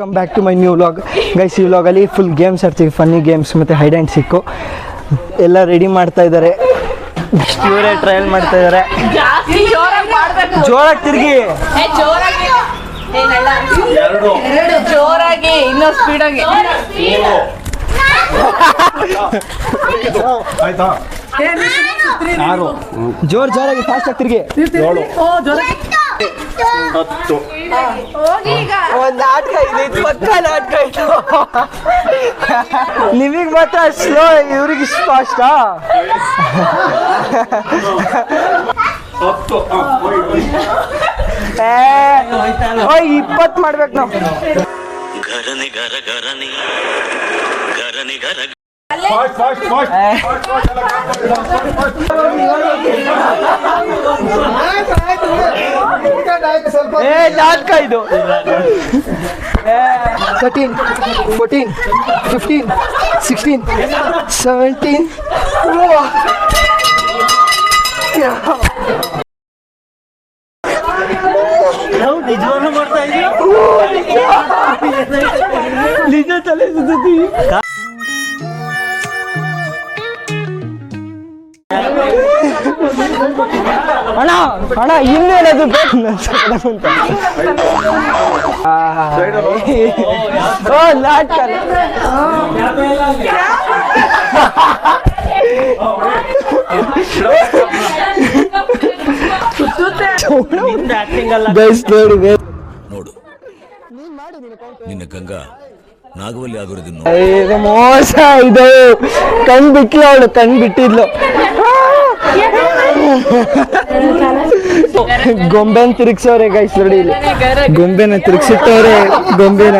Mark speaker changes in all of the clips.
Speaker 1: Come back to my new vlog guys. ಈ ವ್ಲಾಗಲ್ಲಿ full games ಆಡ್ತೀವಿ, ಫನ್ನಿ ಗೇಮ್ಸ್ ಮತ್ತು ಹೈಡ್ ಆ್ಯಂಡ್ ಸಿಕ್ಕು ಎಲ್ಲ ರೆಡಿ ಮಾಡ್ತಾ ಇದ್ದಾರೆ. ಇವರೇ ಟ್ರಯಲ್ ಮಾಡ್ತಾ ಇದ್ದಾರೆ. ಜೋರಾಗಿ ತಿರುಗಿ,
Speaker 2: ಜೋರಾಗಿ, ಇನ್ನೂ ಸ್ಪೀಡಾಗಿ.
Speaker 1: ಜೋರಾಗಿ ಫಾಸ್ಟ್ ಆಗಿ ತಿರುಗಿ. ಒಂದು ನಾಟಕ ಇದೆ, ಪಕ್ಕ ನಾಟಕ ಇದು. ನಿಮಗೆ ಮಾತ್ರ ಸ್ಲೋ, ಇವ್ರಿಗೆ ಫಾಸ್ಟಾ? 20 ಮಾಡ್ಬೇಕು ನಾವು. ನಾಟಕ ಇದು. 13, 14, 15, 16, 17. ನಿಜ ತಲೆ ಸುತ್ತಿ. ಅಣ್ಣ ಇನ್ನೇನದು ಬೇಕು ಅಂತ. ಓ ನಾಟಕ.
Speaker 3: ನೋಡು, ನಿನ್ನ ಗಂಗಾ ನಾಗವಲ್ಲಿ ಆಗೋದನ್ನು
Speaker 1: ಮೋಸ ಇದು. ಕಣ್ ಬಿಟ್ಲು ಅವಳು, ಕಣ್ ಬಿಟ್ಟಿದ್ಲು. ಗೊಂಬೆನ ತಿರುಗಿಸವ್ರೆ ಗೈಸ್, ನೋಡಿ ಇಲ್ಲಿ ಗೊಂಬೆನ ತಿರುಗಿಸಿಟ್ಟವ್ರೆ. ಗೊಂಬೆನ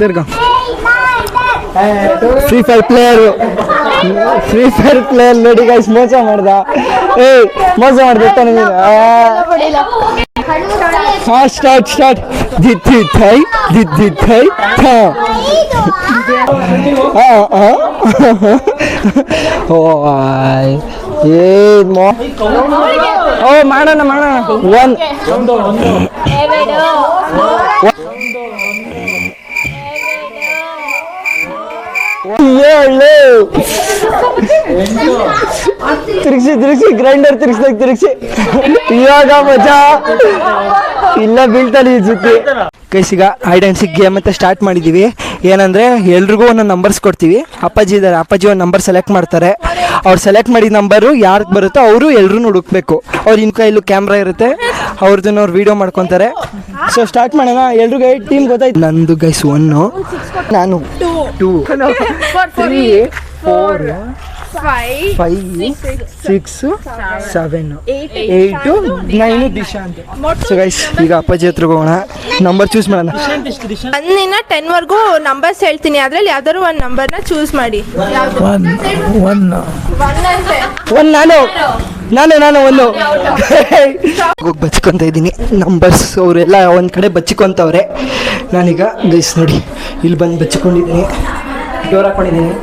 Speaker 1: ತಿರ್ಗ ಫ್ರೀ ಫೈರ್ ಪ್ಲೇಯರ್ ನೋಡಿ ಗೈಸ್, ಮೋಸ ಮಾಡ್ದ. ಮೋಸ ಮಾಡ್ದ ನಿಮಗೆ. ಸ್ಟಾರ್ಟ್. ದಿದ್ದಿ ಥೈ ಮಾಡೋಣ. 1 ತಿರುಗಿಸಿ ಗ್ರೈಂಡರ್ ತಿರುಗಿಸಿ. ಇವಾಗ ಮಜಾ ಇಲ್ಲ, ಬೀಳ್ತಾನೆ ಈ ಜೊತೆ. ಕೈಸಿಗ ಹೈಡ್ ಆ್ಯಂಡ್ ಸಿಕ್ ಗೇಮ್ ಅಂತ ಸ್ಟಾರ್ಟ್ ಮಾಡಿದ್ದೀವಿ. ಏನಂದರೆ ಎಲ್ರಿಗೂ ಒಂದೊಂದು ನಂಬರ್ಸ್ ಕೊಡ್ತೀವಿ. ಅಪ್ಪಾಜಿ ಇದ್ದಾರೆ, ಅಪ್ಪಾಜಿ ಒಂದು ನಂಬರ್ ಸೆಲೆಕ್ಟ್ ಮಾಡ್ತಾರೆ. ಅವ್ರು ಸೆಲೆಕ್ಟ್ ಮಾಡಿದ ನಂಬರು ಯಾರಿಗೆ ಬರುತ್ತೋ ಅವರು ಎಲ್ಲರೂ ಹುಡುಕ್ಬೇಕು. ಅವ್ರ ಇನ್ನು ಕೈಲೂ ಕ್ಯಾಮ್ರಾ ಇರುತ್ತೆ, ಅವ್ರದ್ದನ್ನು ಅವ್ರು ವೀಡಿಯೋ ಮಾಡ್ಕೊತಾರೆ. ಸೊ ಸ್ಟಾರ್ಟ್ ಮಾಡೋಣ. ಎಲ್ರಿಗೂ 8 ಟೀಮ್ ಗೊತ್ತಾಯ್ತು. ನಂದು ಗೈಸ್ 1, ನಾನು 2, 3, 4, 5, 6, 7, 8, 9 ದಿಶಾ ಅಂತ. ಸೊ ಗೈಸ್ ಈಗ ಅಪ್ಪಾಜಿ ಹತ್ರ ಹೋಗೋಣ. ನಂಬರ್ ಚೂಸ್ ಮಾಡೋಣ.
Speaker 2: 1 ಇಂದ 10 ವರ್ಗೂ ನಂಬರ್ಸ್ ಹೇಳ್ತೀನಿ, ಅದ್ರಲ್ಲಿ ಯಾವ್ದಾದ್ರು ಒಂದು ನಂಬರ್ನ ಚೂಸ್ ಮಾಡಿ.
Speaker 1: 1 ನಾನು 1 ಹೋಗಿ ಬಚ್ಕೊಂತ ಇದ್ದೀನಿ. ನಂಬರ್ಸ್ ಅವರೆಲ್ಲ ಒಂದು ಕಡೆ ಬಚ್ಚಿಕೊಂತವ್ರೆ. ನಾನೀಗ ಗೈಸ್ ನೋಡಿ ಇಲ್ಲಿ ಬಂದು ಬಚ್ಚಿಕೊಂಡಿದ್ದೀನಿ, ಡೋರ್ ಹಾಕೊಂಡಿದ್ದೀನಿ.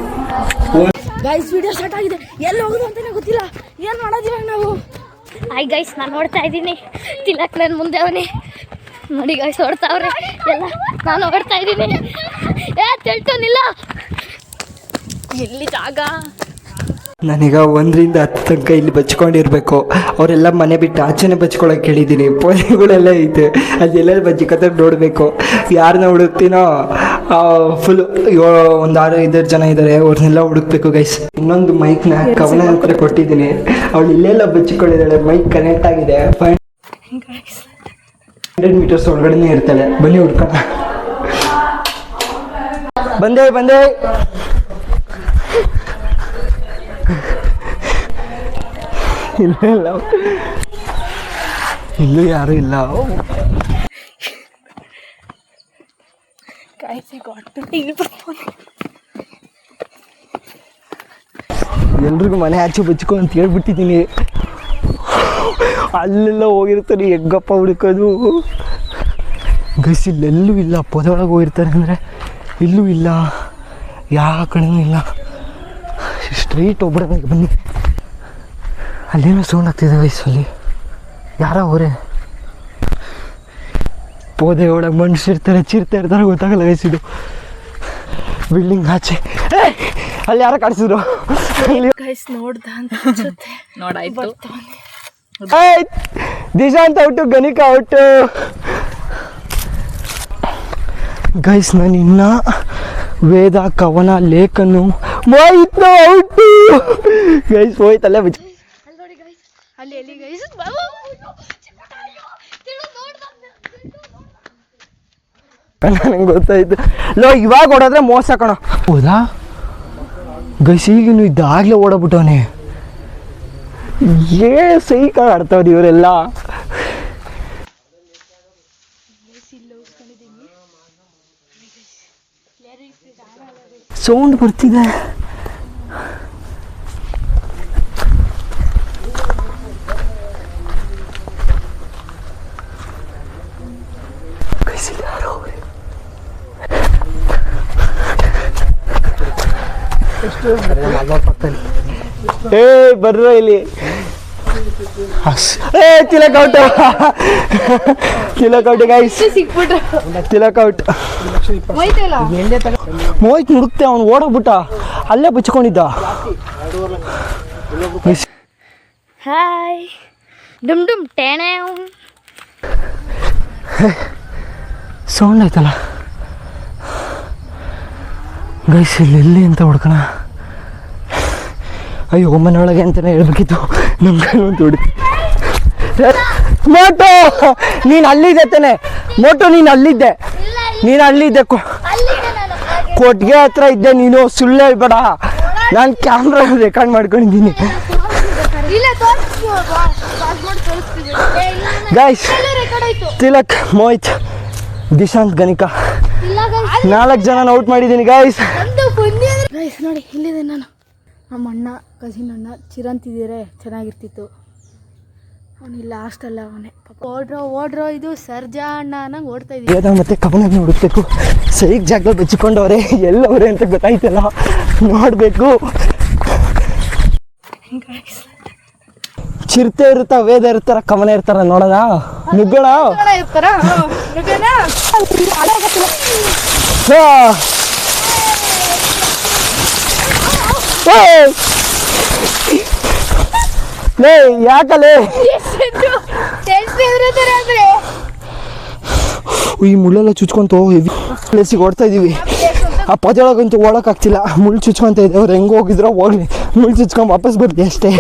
Speaker 4: ಗೈಸ್ ವಿಡಿಯೋ ಸ್ಟಾರ್ಟ್ ಆಗಿದೆ. ಎಲ್ಲಿ ಹೋಗೋದು ಅಂತಾನೆ ಗೊತ್ತಿಲ್ಲ. ಏನು ಮಾಡೋದಿಲ್ಲ ನಾವು. ಹಾಯ್ ಗೈಸ್, ನಾನು ನೋಡ್ತಾ ಇದ್ದೀನಿ. ತಿಲಕ್ ನನ್ನ ಮುಂದೆ ಅವನೇ ನೋಡಿ ಗೈಸ್, ಹೊಡ್ತಾವ್ರೆ ಎಲ್ಲ. ನಾನು ಹೊಡ್ತಾ ಇದ್ದೀನಿ. ತಿಳ್ತೋನಿಲ್ಲ ಎಲ್ಲಿ ಜಾಗ.
Speaker 1: ನಾನೀಗ 1 ರಿಂದ 10 ತನಕ ಇಲ್ಲಿ ಬಚ್ಕೊಂಡಿರ್ಬೇಕು. ಅವರೆಲ್ಲ ಮನೆ ಬಿಟ್ಟು ಆಚೆನೆ ಬಚ್ಕೊಳಕ್ಕೆ ಹೇಳಿದ್ದೀನಿ. ಪೋಲಿಗಳೆಲ್ಲ ಐತೆ, ಅದೆಲ್ಲ ಬಚ್ಚಿಕತ್ತ ನೋಡಬೇಕು. ಯಾರನ್ನ ಹುಡುಕ್ತೀನೋ ಫುಲ್ ಒಂದು 6-5 ಜನ ಇದ್ದಾರೆ, ಅವ್ರನ್ನೆಲ್ಲ ಹುಡುಕ್ಬೇಕು ಗೈಸ್. ಇನ್ನೊಂದು ಮೈಕ್ನ ಕವನ ಹತ್ರ ಕೊಟ್ಟಿದ್ದೀನಿ. ಅವಳು ಇಲ್ಲೆಲ್ಲ ಬಚ್ಚಿಕೊಂಡಿದ್ದಾಳೆ. ಮೈಕ್ ಕನೆಕ್ಟ್ ಆಗಿದೆ. 500 ಮೀಟರ್ಸ್ ಒಳಗಡೆನೇ ಇರ್ತಾಳೆ. ಬನ್ನಿ ಹುಡ್ಕೋಣ. ಬಂದೆ ಇಲ್ಲ, ಇಲ್ಲೂ ಯಾರು ಇಲ್ಲ. ಎಲ್ರಿಗೂ ಮನೆ ಆಚೆ ಬಚ್ಕೊ ಅಂತ ಹೇಳ್ಬಿಟ್ಟಿದ್ದೀನಿ. ಅಲ್ಲೆಲ್ಲ ಹೋಗಿರ್ತಾರೆ, ಹೆಗ್ಗಪ್ಪ ಹುಡುಕೋದು. ಗೈಸ್ ಇಲ್ಲೆಲ್ಲೂ ಇಲ್ಲ. ಪೊದೊಳಗೆ ಹೋಗಿರ್ತಾರೆ ಅಂದರೆ ಇಲ್ಲೂ ಇಲ್ಲ, ಯಾವ ಕಡೆನೂ ಇಲ್ಲ. ಸ್ಟ್ರೈಟ್ ಹೋಗ್ಬಿಡೋಣ. ಬನ್ನಿ ಅಲ್ಲೇನೋ ಸೌಂಡ್ ಆಗ್ತಿದೆ ವಯಸ್ಸಲ್ಲಿ, ಯಾರೋ ಅವರೇ ಪೋದೆ ಒಳಗೆ ಮನುಷ್ಯರ್ತಾರೆ ಚಿರ್ತಾ ಇರ್ತಾರೆ ಗೊತ್ತಾಗಲ್ಲ ವಯಸ್ಸಿದು. ಬಿಲ್ಡಿಂಗ್ ಆಚೆ ಅಲ್ಲಿ ಯಾರೋ ಕಾಣಿಸಿದ್ರು.
Speaker 2: ಗೈಸ್ ನೋಡ್ದ ಅಂತ ಅನ್ಸುತ್ತೆ.
Speaker 5: ನೋಡಾಯ್ತು.
Speaker 1: Dishant out, Ganika out. Guys ನಾನು ಇನ್ನ ವೇದ, ಕವನ, ಲೇಖನು ಮೋಹಿತ್ ಔಟು. ಗೈಸ್ ಹೋಯ್ತಲ್ಲೇ ಬಚ್ಚ.
Speaker 4: ಅಲ್ಲಿ ಎಲ್ಲಿ ಗೈಸ್
Speaker 1: ನನಗೆ ಗೊತ್ತಾಯ್ತು. ಲೋ ಇವಾಗ ಓಡೋದ್ರೆ ಮೋಸ ಕಣ. ಹೌದಾ ಗೈಸ್ ಈಗಿನ್ನು ಇದ್ದಾಗಲೇ ಓಡಬಿಟ್ಟವನೇ. ಸೈಕ ಆಡ್ತಾವ್ದು ಇವರೆಲ್ಲ. ಸೌಂಡ್ ಬರ್ತಿದೆ. ಏ ಬರ್ರ ಇಲ್ಲಿ. Tilak out, Tilak out guys, Tilak out. Mohit ಹುಡುಕ್ತೆ, ಅವ್ನು ಓಡೋಗ್ಬಿಟ್ಟ, ಅಲ್ಲೇ ಬಚ್ಕೊಂಡಿದ್ದ.
Speaker 4: ಹಾಯ್ ಡುಮ್ ಡುಮ್ ಟೇಣೆ.
Speaker 1: ಸೌಂಡ್ ಆಯ್ತಲ್ಲ ಗೈಸ್, ಇಲ್ಲಿ ಅಂತ ಹುಡ್ಕೋಣ. ಅಯ್ಯೋ ಮನೆಯೊಳಗೆ ಅಂತಲೇ ಹೇಳ್ಬೇಕಿತ್ತು, ನಮ್ಮ ಕೈಲಂತೂ ಹುಡುಕಿ. ಮೋಟೋ ನೀನು ಅಲ್ಲಿದ್ದೆ ತಾನೆ, ಮೋಟೋ ನೀನು ಅಲ್ಲಿದ್ದೆ, ನೀನು ಅಲ್ಲಿದ್ದೆ, ಕೊಟ್ಟಿಗೆ ಹತ್ರ ಇದ್ದೆ ನೀನು. ಸುಳ್ಳು ಹೇಳ್ಬೇಡ, ನಾನು ಕ್ಯಾಮ್ರಾ ರೆಕಾರ್ಡ್ ಮಾಡ್ಕೊಂಡಿದ್ದೀನಿ. ಗೈಸ್ ತಿಲಕ್, ಮೋಹಿತ್, ದಿಶಾಂತ್, ಗಣಿಕಾ 4 ಜನನ ಔಟ್ ಮಾಡಿದ್ದೀನಿ ಗೈಸ್.
Speaker 4: ಗೈಸ್ ನೋಡಿ ಇಲ್ಲಿದೆ ನಾನು. ನಮ್ಮ ಅಣ್ಣ, ಕಸಿನ್ ಅಣ್ಣ ಚಿರಂತಿದ್ದೀರೆ ಚೆನ್ನಾಗಿರ್ತಿತ್ತು. ಅವನಿಲ್ಲ, ಲಾಸ್ಟಲ್ಲ ಅವನೇ. ಓಡ್ರೋ ಇದು ಸರ್ಜಾ ಅಣ್ಣ ಅನ್ನಂಗೆ ಓಡ್ತಾ ಇದ್ದೀವಿ.
Speaker 1: ವೇದ ಮತ್ತೆ ಕವನ ಹುಡುಕ್ಬೇಕು. ಸೈಕ್ ಜಾಗದಲ್ಲಿ ಬಚ್ಚಿಕೊಂಡವ್ರೆ, ಎಲ್ಲವ್ರೆ ಅಂತ ಗೊತ್ತಾಯ್ತಲ್ಲ, ನೋಡಬೇಕು. ಚಿರತೆ ಇರುತ್ತಾ, ವೇದ ಇರ್ತಾರ, ಕವನ ಇರ್ತಾರ, ನೋಡೋಣ. ನುಗ್ಗೋಣ. ಯಾಕಲೇ ಈ ಮುಳ್ಳೆಲ್ಲ ಚುಚ್ಕೊಂತ ಪ್ಲೇಸಿಗೆ ಓಡ್ತಾ ಇದೀವಿ. ಆ ಪದೊಳಗಂತೂ ಓಡೋಕ್ಕಾಗ್ತಿಲ್ಲ, ಮುಳ್ಳು ಚುಚ್ಕೊಂತ ಇದೆ. ಅವ್ರು ಹೆಂಗೆ ಹೋಗಿದ್ರೋ ಹೋಗ್ಲಿ, ಮುಳ್ಳು ಚುಚ್ಕೊಂಡು ವಾಪಸ್ ಬರ್ತೀವಿ ಅಷ್ಟೇ.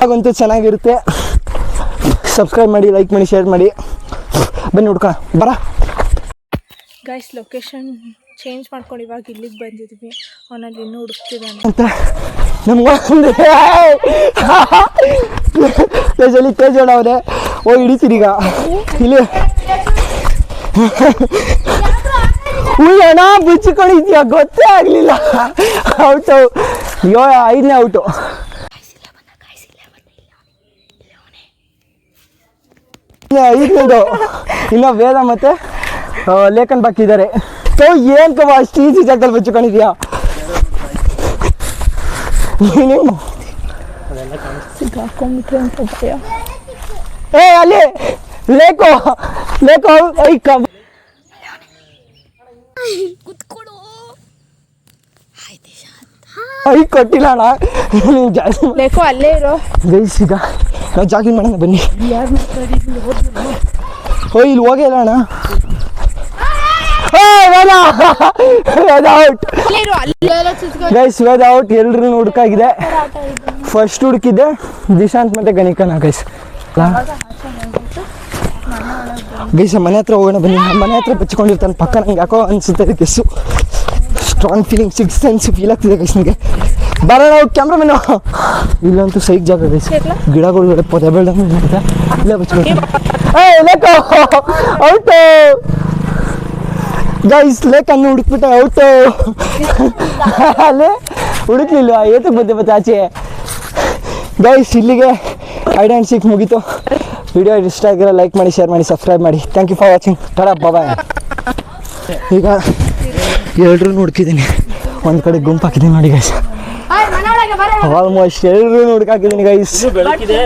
Speaker 1: ಆಗಂತೂ ಚೆನ್ನಾಗಿರುತ್ತೆ. ಸಬ್ಸ್ಕ್ರೈಬ್ ಮಾಡಿ, ಲೈಕ್ ಮಾಡಿ, ಶೇರ್ ಮಾಡಿ. ಬನ್ನಿ ಹುಡ್ಕ ಬರ.
Speaker 2: ಗೈಸ್ ಲೊಕೇಶನ್ ಚೇಂಜ್ ಮಾಡ್ಕೊಂಡು ಇವಾಗ ಇಲ್ಲಿಗೆ ಬಂದಿದ್ವಿ. ಅವನಲ್ಲಿ ಇನ್ನೂ ಹುಡುಕ್ತಿದ್ದಾನೆ
Speaker 1: ಅಂತ ನಮ್ಗೆ ತೇಜಲ್ಲಿ ತೇಜೋಣ ಅವರೇ ಹೋಗಿ ಹಿಡಿತೀರಿ ಈಗ ಇಲ್ಲಿ. ಉಳ್ಳೋಣ ಬಿಚ್ಚಿಕೊಂಡಿದ್ಯಾ ಗೊತ್ತೇ ಆಗಲಿಲ್ಲ. ಔಟು, 5ನೇ ಔಟು. ಐದನೇದು ಇನ್ನು ವೇದ ಮತ್ತೆ ಲೇಖನ್ ಬಾಕಿ ಇದ್ದಾರೆ. ಏನ್ ಕವ ಅಷ್ಟು ಈಸಿ ಜಾಗದಲ್ಲಿ ಬಚ್ಚಿಕೊಂಡಿದ್ಯಾ ನೀನು? ಏ ಅಲ್ಲಿ ಲೇಕೋ ಲೇಕೋ ಐ ಕಬ್ ಐ ಕೊಟ್ಟಿಲ್ಲ ಅಣ್ಣ, ಜಾಸ್ತಿ
Speaker 2: ಲೇಕೋ ಅಲ್ಲೇ ಇರೋ.
Speaker 1: ಗೈಸ್ ಈಗ ನಾವು ಜಾಗಿಂಗ್ ಮಾಡೋಣ ಬನ್ನಿ. ಓ ಇಲ್ಲಿ ಹೋಗೇ ಇಲ್ಲ ಅಣ್ಣ. ಗೈಸ್ ವೇದ ಔಟ್, ಎಲ್ರೂ ಹುಡುಕಾಗಿದೆ. ಫಸ್ಟ್ ಹುಡುಕಿದ್ದೆ ದಿಶಾಂತ್ ಮತ್ತೆ ಗಣಿಕನ ಗೈಸ್. ಗೈಸ್ ಮನೆ ಹತ್ರ ಹೋಗೋಣ ಬನ್ನಿ. ಮನೆ ಹತ್ರ ಬಚ್ಚಿಕೊಂಡಿರ್ತಾನೆ ಪಕ್ಕ, ನಂಗೆ ಯಾಕೋ ಅನ್ಸುತ್ತೆ guess. Strong feeling, 6th sense feel ಆಗ್ತಿದೆ ಗೈಸ್ ನನಗೆ. ಬರೋಣ ಕ್ಯಾಮ್ರಾಮನ್ನು. ಇಲ್ಲಂತೂ ಸೈಕ್ ಜಾಗ ಗೈಸ್, ಗಿಡಗಳು ಪೊದೆ ಬೆಳ್ದಂಗೆ ಇಲ್ಲೇ ಬಚ್ಚಿಕೊಂಡು ಔಟು ಗೈಸ್. ಲೇಕನ್ನು ಹುಡುಕ್ಬಿಟ್ಟೆ ಔಟು. ಅಲ್ಲೇ ಹುಡುಕ್ಲಿಲ್ವಾ, ಏತಕ್ಕೆ ಮತ್ತೆ ಆಚೆ. ಗೈಸ್ ಇಲ್ಲಿಗೆ ಹೈಡ್ ಆ್ಯಂಡ್ ಸೀಕ್ ಮುಗೀತು. ವಿಡಿಯೋ ಇಷ್ಟ ಆಗಿರೋ ಲೈಕ್ ಮಾಡಿ, ಶೇರ್ ಮಾಡಿ, ಸಬ್ಸ್ಕ್ರೈಬ್ ಮಾಡಿ. Thank you for watching. Tata bye. ಈಗ 2 ಹುಡುಕಿದ್ದೀನಿ, ಒಂದು ಕಡೆ ಗುಂಪು ಹಾಕಿದ್ದೀನಿ ನೋಡಿ ಗೈಸ್. ಆಲ್ಮೋಸ್ಟ್ ಎಲ್ಲರೂ ಹುಡುಕಾಕಿದ್ದೀನಿ ಗೈಸ್.
Speaker 5: ಬೆಳಕಿದೆ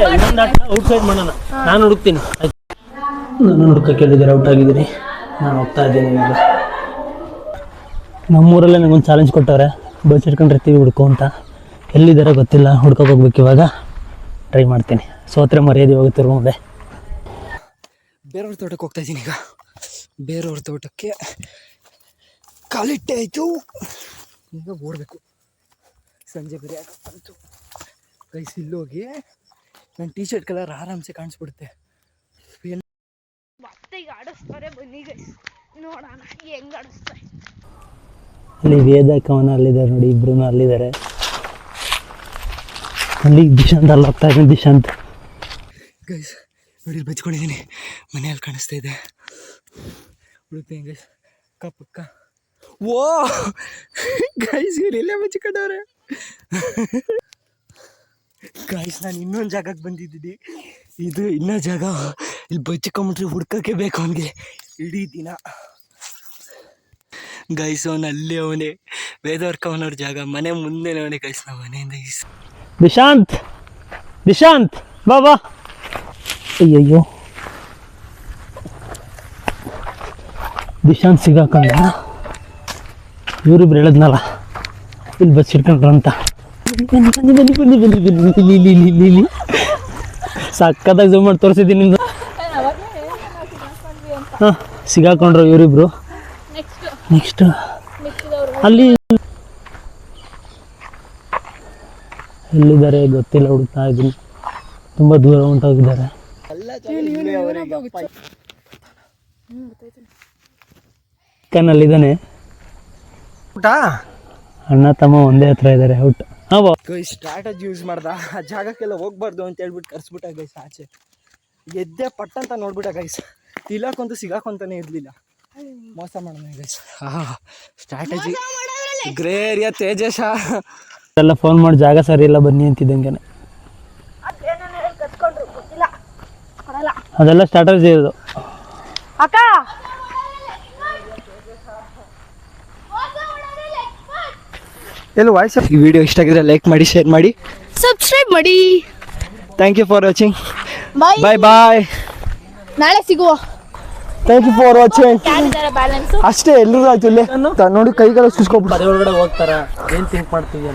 Speaker 5: ಔಟ್ ಸೈಡ್ ಮಾಡೋಣ. ನಾನು ಹುಡುಕ್ತೀನಿ. ನಾನು ಹುಡುಕಕ್ಕೆ ಔಟ್ ಆಗಿದ್ದೀನಿ. ನಾನು ಹೋಗ್ತಾ ಇದ್ದೀನಿ ಈಗ. ನಮ್ಮೂರಲ್ಲೇ ನನಗೊಂದು ಚಾಲೆಂಜ್ ಕೊಟ್ಟವ್ರೆ, ಬಸ್ ಹಿಡ್ಕೊಂಡಿರ್ತೀವಿ ಹುಡ್ಕೋ ಅಂತ. ಎಲ್ಲಿದ್ದಾರೆ ಗೊತ್ತಿಲ್ಲ, ಹುಡ್ಕೋಕೆ ಹೋಗ್ಬೇಕು ಇವಾಗ. ಟ್ರೈ ಮಾಡ್ತೀನಿ, ಸೋತ್ರೆ ಮರ್ಯಾದೆ ಹೋಗುತ್ತೆ ಮುಂದೆ.
Speaker 1: ಬೇರೆಯವ್ರ ತೋಟಕ್ಕೆ ಹೋಗ್ತಾ ಇದ್ದೀನಿ ಈಗ. ಬೇರೆಯವ್ರ ತೋಟಕ್ಕೆ ಕಾಲಿಟ್ಟೆ ಆಯಿತು, ಈಗ ಓಡಬೇಕು. ಸಂಜೆ ಬೇರೆ ಬಂತು ಗೈಸ್. ಇಲ್ಲೋಗಿ ನನ್ನ ಟೀ ಶರ್ಟ್ ಕಲರ್ ಆರಾಮ್ಸೆ ಕಾಣಿಸ್ಬಿಡುತ್ತೆ.
Speaker 4: ಮತ್ತೆ ಈಗ ಆಡಿಸ್ತಾರೆ, ಬನ್ನಿ ಗೈಸ್ ನೋಡೋಣ ಹೆಂಗೆ ಆಡಿಸ್ತಾರೆ.
Speaker 5: ಅಲ್ಲಿ ವೇದ ಕವನ ಅಲ್ಲಿದ್ದಾರೆ ನೋಡಿ, ಇಬ್ರು ಅಲ್ಲಿದ್ದಾರೆ. ಅಲ್ಲಿ ದಿಶಾಂತ್ ಅಲ್ಲಿ ಹೋಗ್ತಾ ಇದ್ದೀನಿ. ದಿಶಾಂತ್
Speaker 1: ಗೈಸ್ ನೋಡಿ, ಬಚ್ಕೊಂಡಿದ್ದೀನಿ. ಮನೆಯಲ್ಲಿ ಕಾಣಿಸ್ತಾ ಇದೆ. ಹುಡುಕ್ತೀನಿ ಗೈಸ್. ಪಕ್ಕ ಓ ಗೈಸ್, ಇವರೆಲ್ಲೇ ಬಚ್ಕೊಂಡವ್ರೆ. ಗೈಸ್ ನಾನು ಇನ್ನೊಂದು ಜಾಗಕ್ಕೆ ಬಂದಿದ್ದೀನಿ. ಇದು ಇನ್ನೊಂದು ಜಾಗ. ಇಲ್ಲಿ ಬಚ್ಕೊಂಬಿಟ್ರೆ ಹುಡ್ಕೋಕ್ಕೆ ಬೇಕು ಅವನಿಗೆ ಇಡೀ ದಿನ. ಗೈಸ್ ಅವನು ಅಲ್ಲೇ ಅವನೇ, ವೇದವರ್ಕವನವ್ರ ಜಾಗ ಮನೆ ಮುಂದೆನೇ ಅವನೇ ಗೈಸ್. ನಮ್ಮ ಮನೆಯಿಂದ
Speaker 5: ದಿಶಾಂತ್, ದಿಶಾಂತ್ ಬಾ ಬಾ. ಅಯ್ಯಯ್ಯೋ, ದಿಶಾಂತ್ ಸಿಗಾಕಂದ. ಇವರಿಬ್ರು ಹೇಳಿದ್ನಲ್ಲ ಇಲ್ಲಿ ಬಸ್ ಹಿಡ್ಕೊಂಡ್ರು ಅಂತ. ಬನ್ನಿ ಬನ್ನಿ ಬನ್ನಿ ಬನ್ನಿ ಬನ್ನಿ ಬನ್ನಿ ಬನ್ನಿ ಇಲ್ಲಿ ಇಲ್ಲಿ ಇಲ್ಲಿ ಸಕ್ಕತ್ತಾಗಿ ಝೂಮ್ ಮಾಡಿ ತೋರಿಸಿದ್ದೀನಿ ನಿಮ್ದು. ಹಾಂ, ಸಿಗಾಕೊಂಡ್ರು ಇವರಿಬ್ರು. ನೆಕ್ಸ್ಟ್ ಅಲ್ಲಿ ಎಲ್ಲಿದ್ದಾರೆ ಗೊತ್ತಿಲ್ಲ, ಹುಡುಕ್ತಾ ಇದ್ದೀನಿ. ತುಂಬ ದೂರ ಹೊಂಟೋಗಿದ್ದಾರೆ. ಕನ್ನಲ್ಲಿದ್ದಾನೆ.
Speaker 1: ಊಟ
Speaker 5: ಅಣ್ಣ ತಮ್ಮ ಒಂದೇ ಹತ್ರ ಇದ್ದಾರೆ. ಔಟ್. ಹಾಂ ಬಾ.
Speaker 1: ಗೈಸ್ ಸ್ಟ್ರಾಟಜಿ ಯೂಸ್ ಮಾಡ್ದ. ಆ ಜಾಗಕ್ಕೆಲ್ಲ ಹೋಗ್ಬಾರ್ದು ಅಂತ ಹೇಳ್ಬಿಟ್ಟು ಕರ್ಸ್ಬಿಟ್ಟ ಗೈಸ್ ಆಚೆ. ಎದ್ದೆ ಪಟ್ಟಂತ ನೋಡ್ಬಿಟ್ಟ ಗೈಸ್. ತಿಲಾಕಂತೂ ಸಿಗಾಕೊಂತಾನೆ ಇರಲಿಲ್ಲ. ಮೋಸ ಮಾಡೋಣ guys. Strategy grey area. Tejas
Speaker 5: ಎಲ್ಲ ಫೋನ್ ಮಾಡಿ ಜಾಗ ಸರಿ ಇಲ್ಲ ಬನ್ನಿ ಅಂತಿದ್ದಂಗೆ. ಅದೆಲ್ಲ ಸ್ಟ್ರಾಟಜಿ ಇದು.
Speaker 4: ಅಕ್ಕ
Speaker 1: ಎಲ್ಲ ವಾಯ್ಸ್. ಈ ವಿಡಿಯೋ ಇಷ್ಟ ಆಗಿದ್ರೆ ಲೈಕ್ ಮಾಡಿ, ಶೇರ್ ಮಾಡಿ,
Speaker 4: ಸಬ್ಸ್ಕ್ರೈಬ್ ಮಾಡಿ.
Speaker 1: Thank you for watching.
Speaker 4: Bye
Speaker 1: bye bye.
Speaker 4: ನಾಳೆ ಸಿಗುವ.
Speaker 1: Thank you for watching.
Speaker 4: Balance
Speaker 1: ಅಷ್ಟೇ, ಎಲ್ಲರೂ ಆಯ್ತು. ಇಲ್ಲೇ ನೋಡಿ ಕೈಗೆಲ್ಲ ಸುಸ್ಕೊಬಿಟ್ಟು
Speaker 5: ಮನೆ ಒಳಗಡೆ ಹೋಗ್ತಾರ. ಏನು ಥಿಂಕ್ ಮಾಡ್ತೀವಿ.